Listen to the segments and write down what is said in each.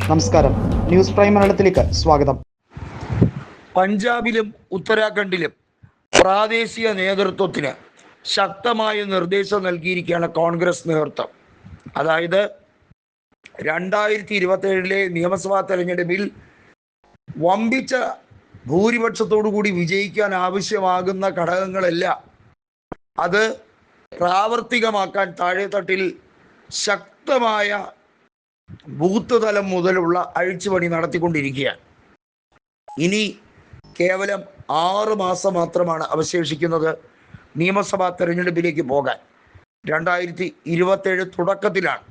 നമസ്കാരം, news prime മലയാളത്തിലേക്ക് സ്വാഗതം. പഞ്ചാബിലും ഉത്തരാഖണ്ഡിലും പ്രാദേശിക നേതൃത്വത്തിന് ശക്തമായ നിർദ്ദേശം നൽകിയിരിക്കുകയാണ് കോൺഗ്രസ് നേതൃത്വം. അതായത് 2027 നിയമസഭാ തെരഞ്ഞെടുപ്പിൽ വമ്പിച്ച ഭൂരിപക്ഷത്തോടുകൂടി വിജയിക്കാൻ ആവശ്യമാകുന്ന ഘടകങ്ങളെല്ലാം അത് പ്രാവർത്തികമാക്കാൻ താഴെത്തട്ടിൽ ശക്തമായ ബൂത്ത് തലം മുതലുള്ള അഴിച്ചുപണി നടത്തിക്കൊണ്ടിരിക്കുകയാണ്. ഇനി കേവലം 6 മാസം മാത്രമാണ് അവശേഷിക്കുന്നത് നിയമസഭാ തെരഞ്ഞെടുപ്പിലേക്ക് പോകാൻ. 2027 തുടക്കത്തിലാണ്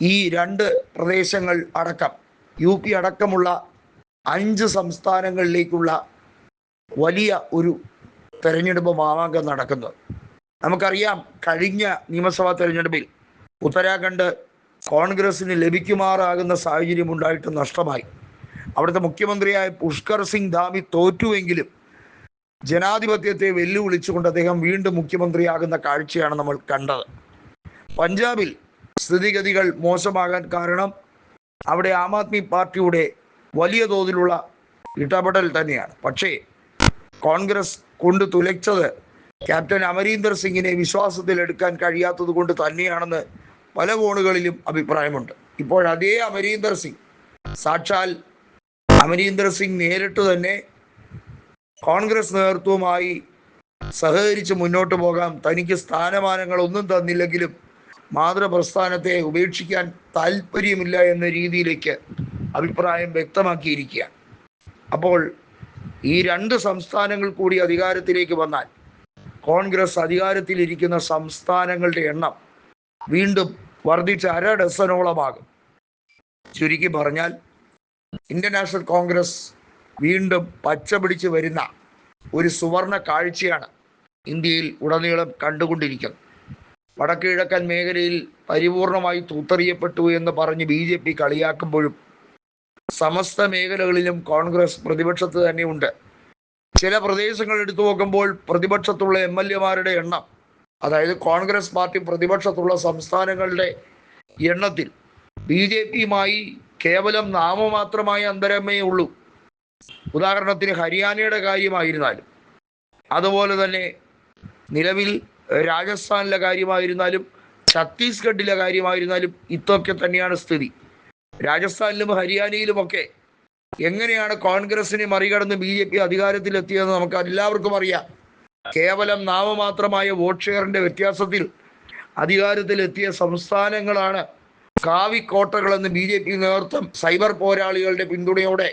ഈ 2 പ്രദേശങ്ങൾ അടക്കം UP അടക്കമുള്ള 5 സംസ്ഥാനങ്ങളിലേക്കുള്ള വലിയ ഒരു തെരഞ്ഞെടുപ്പ് മാമാങ്കം നടക്കുന്നത്. നമുക്കറിയാം, കഴിഞ്ഞ നിയമസഭാ തെരഞ്ഞെടുപ്പിൽ ഉത്തരാഖണ്ഡ് കോൺഗ്രസിന് ലഭിക്കുമാറാകുന്ന സാഹചര്യം ഉണ്ടായിട്ട് നഷ്ടമായി. അവിടുത്തെ മുഖ്യമന്ത്രിയായ പുഷ്കർ സിംഗ് ധാമി തോറ്റുവെങ്കിലും ജനാധിപത്യത്തെ വെല്ലുവിളിച്ചുകൊണ്ട് അദ്ദേഹം വീണ്ടും മുഖ്യമന്ത്രിയാകുന്ന കാഴ്ചയാണ് നമ്മൾ കണ്ടത്. പഞ്ചാബിൽ സ്ഥിതിഗതികൾ മോശമാകാൻ കാരണം അവിടെ ആം ആദ്മി പാർട്ടിയുടെ വലിയ തോതിലുള്ള ഇടപെടൽ തന്നെയാണ്. പക്ഷേ കോൺഗ്രസ് കൊണ്ട് തുലച്ചത് ക്യാപ്റ്റൻ അമരീന്ദർ സിംഗിനെ വിശ്വാസത്തിലെടുക്കാൻ കഴിയാത്തത് കൊണ്ട് തന്നെയാണെന്ന് പല കോണുകളിലും അഭിപ്രായമുണ്ട്. ഇപ്പോൾ അതേ അമരീന്ദർ സിംഗ്, സാക്ഷാൽ അമരീന്ദർ സിംഗ് നേരിട്ട് തന്നെ കോൺഗ്രസ് നേതൃത്വവുമായി സഹകരിച്ച് മുന്നോട്ട് പോകാം, തനിക്ക് സ്ഥാനമാനങ്ങളൊന്നും തന്നില്ലെങ്കിലും മാതൃപ്രസ്ഥാനത്തെ ഉപേക്ഷിക്കാൻ താല്പര്യമില്ല എന്ന രീതിയിലേക്ക് അഭിപ്രായം വ്യക്തമാക്കിയിരിക്കുക. അപ്പോൾ ഈ 2 സംസ്ഥാനങ്ങൾ കൂടി അധികാരത്തിലേക്ക് വന്നാൽ കോൺഗ്രസ് അധികാരത്തിലിരിക്കുന്ന സംസ്ഥാനങ്ങളുടെ എണ്ണം വീണ്ടും വർദ്ധിച്ച് 1/2 ഡസനോളമാകും. ചുരുക്കി പറഞ്ഞാൽ ഇന്ത്യൻ നാഷണൽ കോൺഗ്രസ് വീണ്ടും പച്ച പിടിച്ച് വരുന്ന ഒരു സുവർണ കാഴ്ചയാണ് ഇന്ത്യയിൽ ഉടനീളം കണ്ടുകൊണ്ടിരിക്കുന്നത്. വടക്ക് കിഴക്കൻ മേഖലയിൽ പരിപൂർണമായി തൂത്തെറിയപ്പെട്ടു എന്ന് പറഞ്ഞ് BJP കളിയാക്കുമ്പോഴും സമസ്ത മേഖലകളിലും കോൺഗ്രസ് പ്രതിപക്ഷത്ത് തന്നെയുണ്ട്. ചില പ്രദേശങ്ങൾ എടുത്തു നോക്കുമ്പോൾ പ്രതിപക്ഷത്തുള്ള MLA-മാരുടെ എണ്ണം, അതായത് കോൺഗ്രസ് പാർട്ടി പ്രതിപക്ഷത്തുള്ള സംസ്ഥാനങ്ങളുടെ എണ്ണത്തിൽ BJP-യുമായി കേവലം നാമമാത്രമായ അന്തരമേ ഉള്ളൂ. ഉദാഹരണത്തിന് ഹരിയാനയുടെ കാര്യമായിരുന്നാലും, അതുപോലെ തന്നെ നിലവിൽ രാജസ്ഥാനിലെ കാര്യമായിരുന്നാലും, ഛത്തീസ്ഗഡിലെ കാര്യമായിരുന്നാലും ഇതൊക്കെ തന്നെയാണ് സ്ഥിതി. രാജസ്ഥാനിലും ഹരിയാനയിലുമൊക്കെ എങ്ങനെയാണ് കോൺഗ്രസിനെ മറികടന്ന് BJP അധികാരത്തിലെത്തിയതെന്ന് നമുക്ക് എല്ലാവർക്കും അറിയാം. കേവലം നാമമാത്രമായ വോട്ട് ഷെയറിന്റെ വ്യത്യാസത്തിൽ അധികാരത്തിലെത്തിയ സംസ്ഥാനങ്ങളാണ് കാവിക്കോട്ടകളെന്ന് BJP നേതൃത്വം സൈബർ പോരാളികളുടെ പിന്തുണയോടെ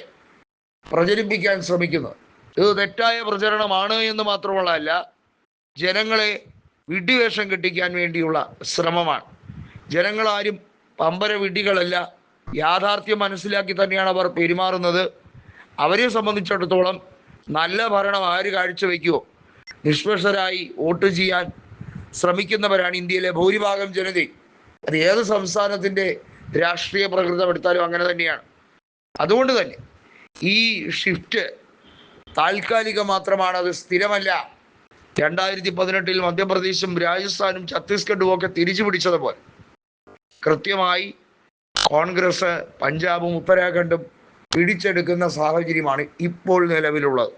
പ്രചരിപ്പിക്കാൻ ശ്രമിക്കുന്നത്. ഇത് തെറ്റായ പ്രചരണമാണ് എന്ന് മാത്രമല്ല, ജനങ്ങളെ വിഡ്ഢിവേഷം കെട്ടിക്കാൻ വേണ്ടിയുള്ള ശ്രമമാണ്. ജനങ്ങളാരും പമ്പര വിഡ്ഢികളല്ല, യാഥാർത്ഥ്യം മനസ്സിലാക്കി തന്നെയാണ് അവർ പെരുമാറുന്നത്. അവരെ സംബന്ധിച്ചിടത്തോളം നല്ല ഭരണം ആര് കാഴ്ചവെക്കുമോ, നിഷ്പക്ഷരായി വോട്ട് ചെയ്യാൻ ശ്രമിക്കുന്നവരാണ് ഇന്ത്യയിലെ ഭൂരിഭാഗം ജനതയും. അത് ഏത് സംസ്ഥാനത്തിൻ്റെ രാഷ്ട്രീയ പ്രകൃതം എടുത്താലും അങ്ങനെ തന്നെയാണ്. അതുകൊണ്ട് തന്നെ ഈ ഷിഫ്റ്റ് താൽക്കാലികം മാത്രമാണ്, അത് സ്ഥിരമല്ല. 2018 മധ്യപ്രദേശും രാജസ്ഥാനും ഛത്തീസ്ഗഡും ഒക്കെ തിരിച്ചു പിടിച്ചതുപോലെ കൃത്യമായി കോൺഗ്രസ് പഞ്ചാബും ഉത്തരാഖണ്ഡും പിടിച്ചെടുക്കുന്ന സാഹചര്യമാണ് ഇപ്പോൾ നിലവിലുള്ളത്.